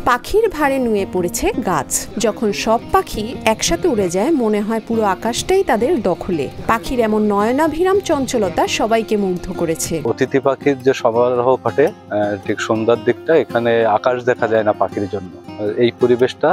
পাখির ভারে নুয়ে পড়েছে গাছ। যখন সব পাখি একসাথে উড়ে যায় মনে হয় পুরো আকাশটাই তাদের দখলে। পাখির এমন নয়নাভিরাম চঞ্চলতা সবাইকে মুগ্ধ করেছে। অতিথি পাখির যে সমারোহ ঘটে ঠিক সন্ধ্যার দিকটা, এখানে আকাশ দেখা যায় না পাখির জন্য। এই পরিবেশটা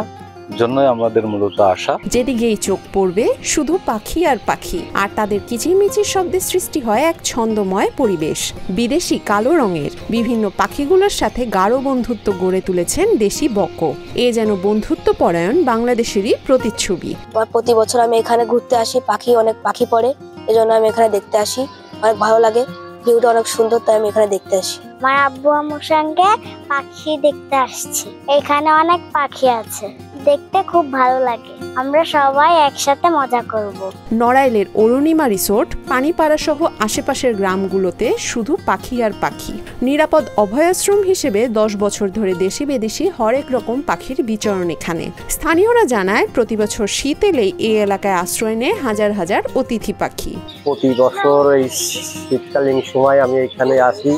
জন্যই আমাদের মূলত আসা। যেদিকেই চোখ পড়বে শুধু পাখি আর পাখি, আর তাদের কিচিরমিচির শব্দে সৃষ্টি হয় এক ছন্দময় পরিবেশ। বিদেশি কালো রঙের বিভিন্ন পাখিগুলোর সাথে গাঢ় বন্ধুত্ব গড়ে তুলেছেন দেশি বকো। এ যেন বন্ধুত্ব পরায়ণ বাংলাদেশেরই প্রতিচ্ছবি। প্রতি বছর আমি এখানে ঘুরতে আসি, অনেক পাখি পড়ে, এজন্য আমি এখানে দেখতে আসি। অনেক ভালো লাগে, ভিউটা অনেক সুন্দর, তাই আমি এখানে দেখতে আসি। আমার আব্বু আম্মুর সঙ্গে পাখি দেখতে আসছি। এখানে অনেক পাখি আছে, দেখতে খুব ভালো লাগে। আমরা সবাই একসাথে মজা করব। নড়াইলের অরুণিমা রিসোর্ট, পানিপাড়া সহ আশেপাশের গ্রামগুলোতে শুধু পাখি আর পাখি। নিরাপদ অভয়াশ্রম হিসেবে 10 বছর ধরে দেশি বিদেশি হরেক রকম পাখির বিচরণ এখানে। স্থানীয়রা জানায় প্রতি বছর শীত এলেই এই এলাকায় আশ্রয় নেয় হাজার হাজার অতিথি পাখি। প্রতি বছর এই শীতকালীন সময় আমি এখানে আসি।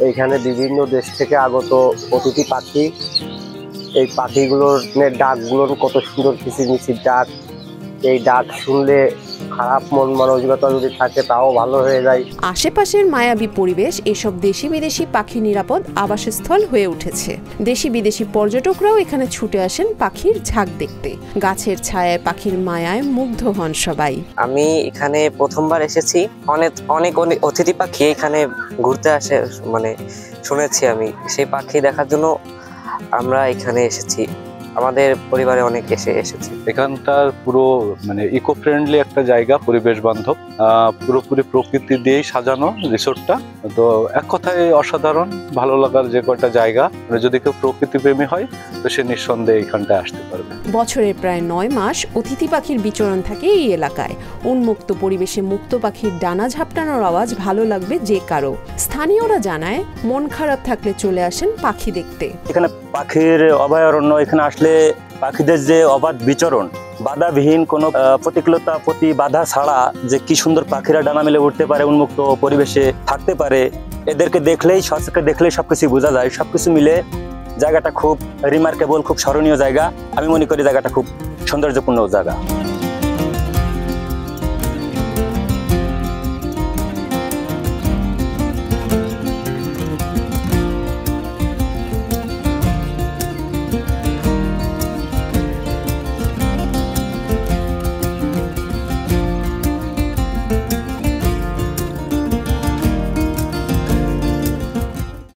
এইখানে বিভিন্ন দেশ থেকে আগত অতিথি পাখি, এই পাখিগুলোর ডাকগুলোর কত সুন্দর কিচিরমিচির ডাক। এই ডাক শুনলে খারাপ মন মানসিকতা যদি থাকে তাও ভালো হয়ে যায়। আশেপাশের মায়াবী পরিবেশ এসব দেশি বিদেশি পাখি নিরাপদ আবাসস্থল হয়ে উঠেছে। দেশি বিদেশি পর্যটকরাও এখানে ছুটে আসেন পাখির ঝাঁক দেখতে। গাছের ছায়ায় পাখির মায়ায় মুগ্ধ হন সবাই। আমি এখানে প্রথমবার এসেছি। অনেক অতিথি পাখি এখানে ঘুরতে আসে, মানে শুনেছি আমি। সেই পাখি দেখার জন্য আমরা এখানে এসেছি। আমাদের পরিবারে অনেক এসেছে। এখানটার পুরো ইকো ফ্রেন্ডলি একটা জায়গা, পরিবেশ বান্ধব, পুরোপুরি প্রকৃতি দিয়েই সাজানো রিসোর্টটা। তো এক কথায় অসাধারণ ভালো লাগার যে কয়টা জায়গা। যদি কেউ প্রকৃতি প্রেমী হয় তো সে নিঃসন্দেহে এইখানটায় আসতে পারবে। বছরের প্রায় 9 মাস অতিথি পাখির বিচরণ থাকে এই এলাকায়। উন্মুক্ত পরিবেশে মুক্ত পাখির ডানা ঝাপটানোর আওয়াজ ভালো লাগবে যে কারো। স্থানীয়রা জানায় মন খারাপ থাকলে চলে আসেন পাখি দেখতে। এখানে পাখির অভয়ারণ্য, এখানে আসলে পাখিদের যে অবাধ বিচরণ, বাধাবিহীন কোনো প্রতিকূলতা বাধা ছাড়া যে কি সুন্দর পাখিরা ডানা মেলে উঠতে পারে, উন্মুক্ত পরিবেশে থাকতে পারে, এদেরকে দেখলেই সবকিছু বোঝা যায়। সবকিছু মিলে জায়গাটা খুব রিমার্কেবল, খুব স্মরণীয় জায়গা। আমি মনে করি জায়গাটা খুব সৌন্দর্যপূর্ণ জায়গা।